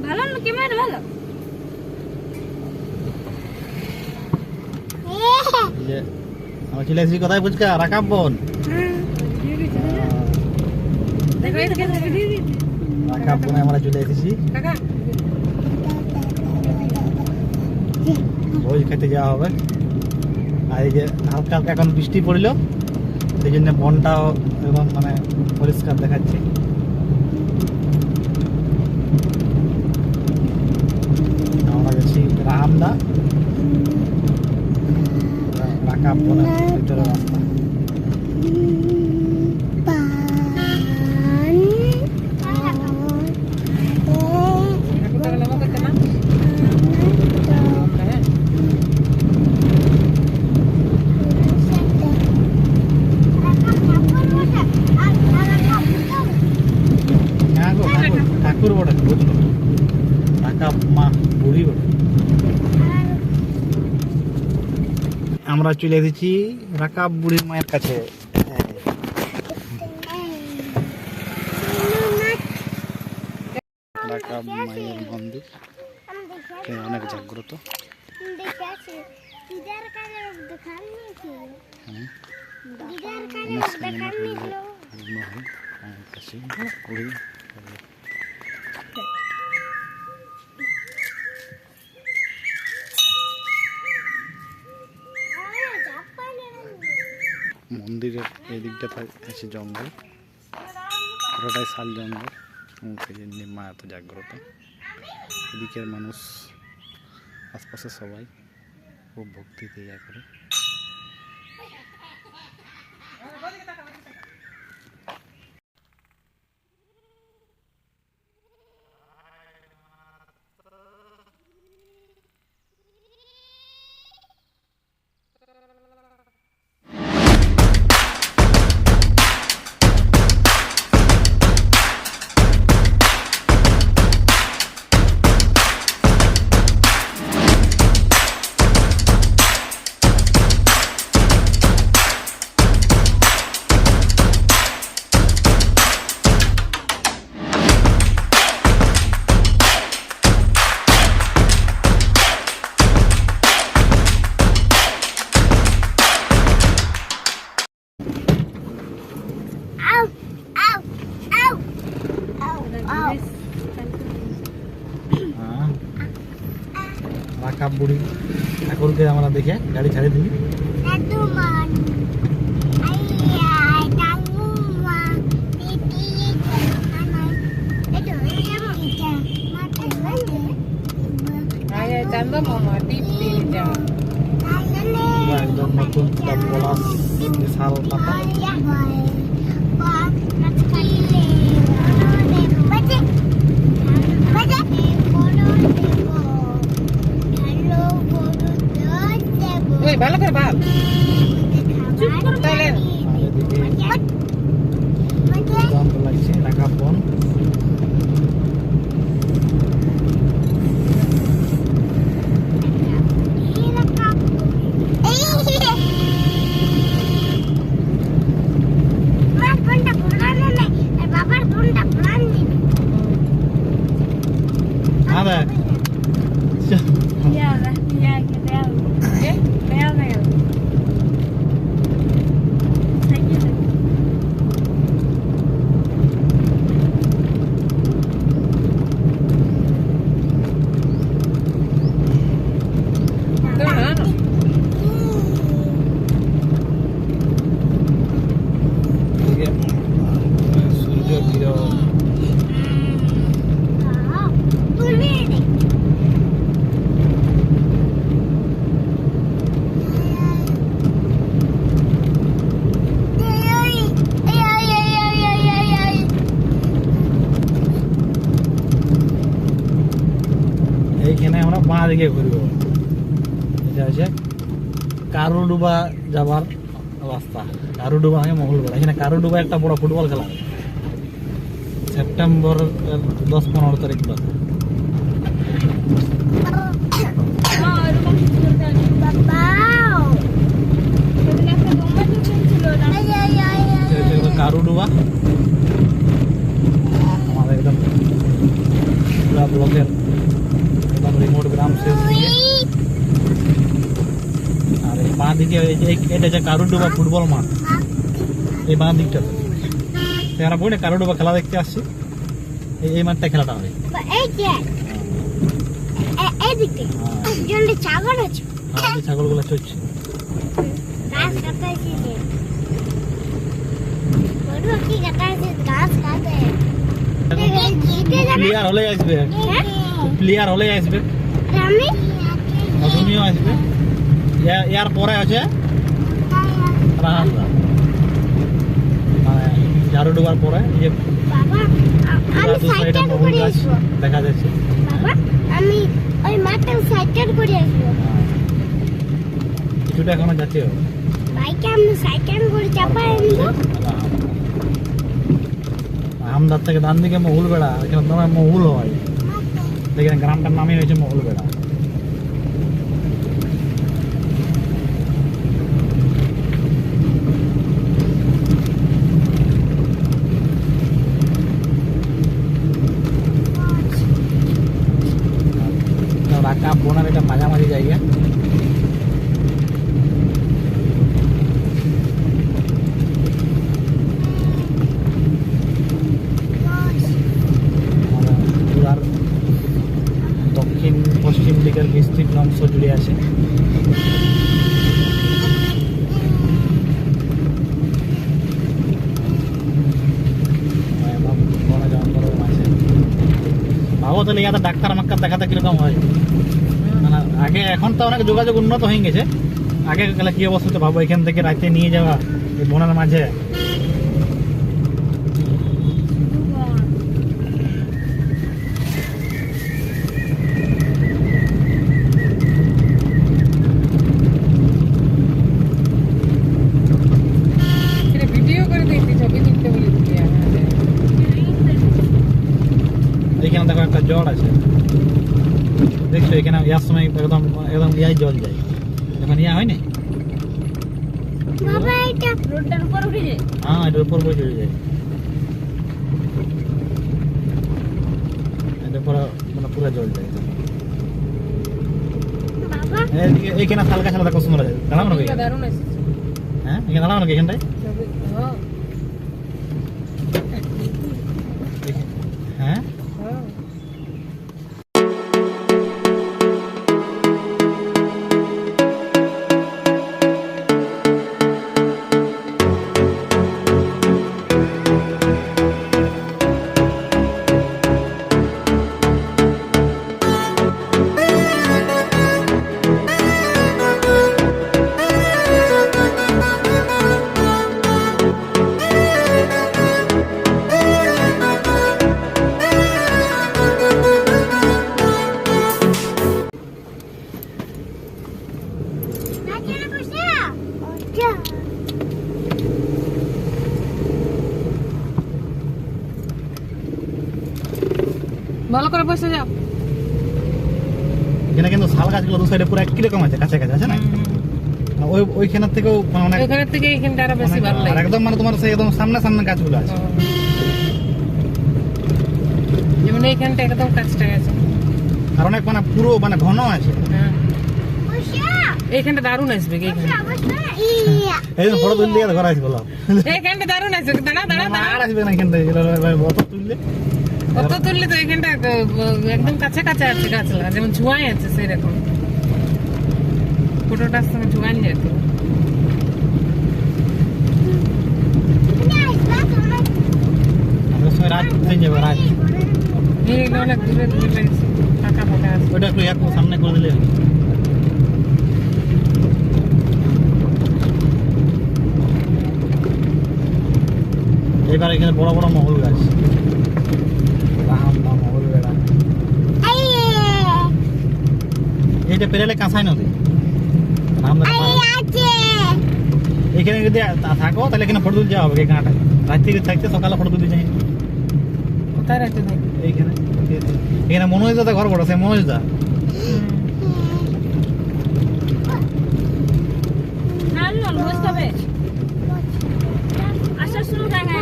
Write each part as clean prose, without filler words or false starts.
ভালো না ক্যামেরা ভালো আমরা চলে এসেছি কোথায় বুঝকা রাকাব বোন রাকাব বোনে আমরা চলে এসেছি ভোজ খেতে যাওয়া হবে। আর এই যে হালকা হালকা এখন বৃষ্টি পড়ল, সেই জন্য বনটাও একদম মানে পরিষ্কার দেখাচ্ছে। আমরা গেছি রাহামদা রাকাব বোনের ভিতরে রাস্তা। ঠাকুর বটে বুঝলো, রাকাব মা বুড়ি বটে। আমরা চলে এসেছি রাকাব বুড়ির মায়ের কাছে। রাকাব মায়ের মন্দির অনেক জাগ্রত। মন্দিরের এই দিকটা আছে জঙ্গল, পুরোটাই শাল জঙ্গল, সেই জন্য মা এত জাগ্রত। এদিকের মানুষ আশপাশে সবাই খুব ভক্তিতে ইয়া করে। রাকাব বুড়ি ঠাকুরকে আমরা দেখে গাড়ি ছাড়ি দিই। একদম নতুন পলাশ বিশাল পাতা। ভালো করে ভাব লাগছে রাকাব বোন। এইখানে আমরা বাঁ দিকে ঘুরব। এটা হচ্ছে কারুডুবা যাবার রাস্তা। কারুডুবা হয়ে মঙ্গলবার। এখানে কারুডুবা একটা বড় ফুটবল খেলা সেপ্টেম্বর 10-15 তারিখ বাদ। কারুডুবা, আমাদের একদম পুরা ব্লকের একদম রিমোট গ্রাম শেষ দিকে। আর এই বাঁ দিকে এটা যে কারুডুবা ফুটবল মাঠ, এই বাঁ দিকটাতে আমরা বলি কারুডুবা খেলা দেখতে আসছি। এই মাঠটা খেলাটা হয়। ছাগলগুলো চড়ছে। প্লেয়ার হলে আসবে, প্লেয়ার হলে আসবে, তুমিও আসবে। এর পরে আছে রাহালদা, মানে ঝাড়ু ডোবার পরে এই যে মহুল গাছ দেখা যাচ্ছে। কিছুটা এখনো যাচ্ছে। আমদার থেকে ডান দিকে মহুল বেড়া, এখানে তোমার মহুল হয়। দেখেন গ্রামটার নামই হয়েছে মহুল বেড়া। রাকা বোনার এটা মাঝামাঝি জায়গা। দক্ষিণ পশ্চিম দিকের বিস্তীর্ণ অংশ জুড়ে আছে। ভাবো তাহলে ইয়াতে ডাক্তার মাক্তার দেখাতে কিরকম হয়। মানে আগে, এখন তো অনেক যোগাযোগ উন্নত হয়ে গেছে। আগে গেলে কি অবস্থা, ভাবো এখান থেকে রাতে নিয়ে যাওয়া এই বনের মাঝে। এখানে দেখো একটা জল আছে, দেখছো এখানে ইয়ার সময় একদম একদম ইয়াই জল যায়, এখন ইয়া হয় না। হ্যাঁ, এটার উপর বয়ে চলে যায়। এটা পুরো মানে পুরো জল যায়। এইখানে শাল গাছ দেখো সুন্দর আছে, দাঁড়াবো নাকি? হ্যাঁ, এখানে দাঁড়াবো নাকি এখানটায়? হ্যাঁ, ভালো করে বসে যাও। এখানে কিন্তু শাল গাছগুলো দু সাইডে পুরো একই রকম আছে, কাছে কাছে আছে না? ওইখানের থেকেও মানে ওইখানের থেকে এইখানটা আরো বেশি ভালো লাগে। একদম মানে তোমার সেই একদম সামনে সামনে গাছগুলো আছে। যেমন এইখানটা একদম কাছটায় আছে, আর অনেক মানে পুরো মানে ঘন আছে। এইখানটা দারুণ আসবে। এই যে ফটো তুললে ঘর আছে বলো, এইখানটা দারুণ আসবে। দাঁড়া দাঁড়া দাঁড়া, আর আসবে না এখানটা অত তুললে। অত তুললে তো এইখানটা একদম কাছে কাছে আছে গাছলা, যেমন ঝুয়াই আছে সেই রকম। ফটোটার সঙ্গে ঝুয়াই যেত। আমাদের সঙ্গে রাত হয়ে যাবে, রাত এইগুলো অনেক দূরে দূরে লাগছে, ফাঁকা ফাঁকা আছে। ওইটা একটু সামনে করে দিলে। এবার এখানে বড় বড় মহুল গাছ, মহুল বেড়া। এইটা পেরেলে কাঁসাই নদী। এখানে যদি থাকো তাহলে এখানে ফটো তুলতে যাওয়া হবে। এখানটায় রাত থেকে থাকতে সকালে ফটো তুলতে যাই। কোথায় রাখতে থাকি? এইখানে এখানে মনোজ দা ঘর বড়, সে মনোজ দা। না বসতে হবে, আসার সময় দেখা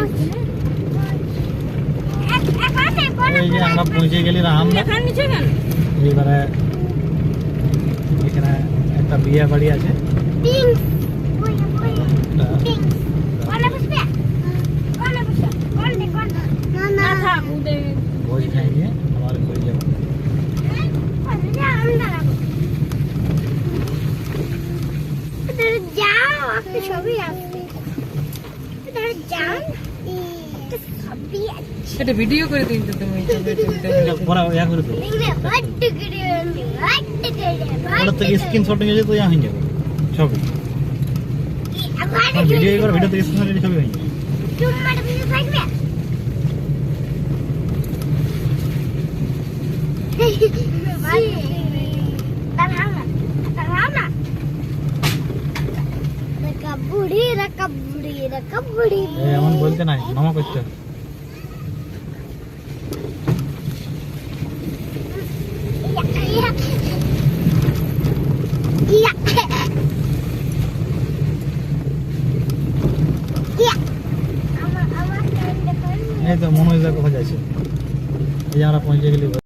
এই যে আমরা পৌঁছে গেলি রামদা। এইবারে এখানে একটা বিয়ে বাড়ি আছে, ভোজ খাই নিয়ে আবার ঘুরে যাবো। এটা ভিডিও করে দিন তো তুমি পরে ইয়া করে দেবো, ওটার থেকে স্ক্রিনশট নিয়ে যেতে হয়ে যাবো ছবি। ভিডিও করে ভিডিও থেকে স্ক্রিনশট নিয়ে ছবি হয়ে যাবে। এমন বলতে নাই, মামা করতে হবে। এই তো মনোজ দা কোথায় যাচ্ছে, এই যে আমরা পৌঁছে গেলি।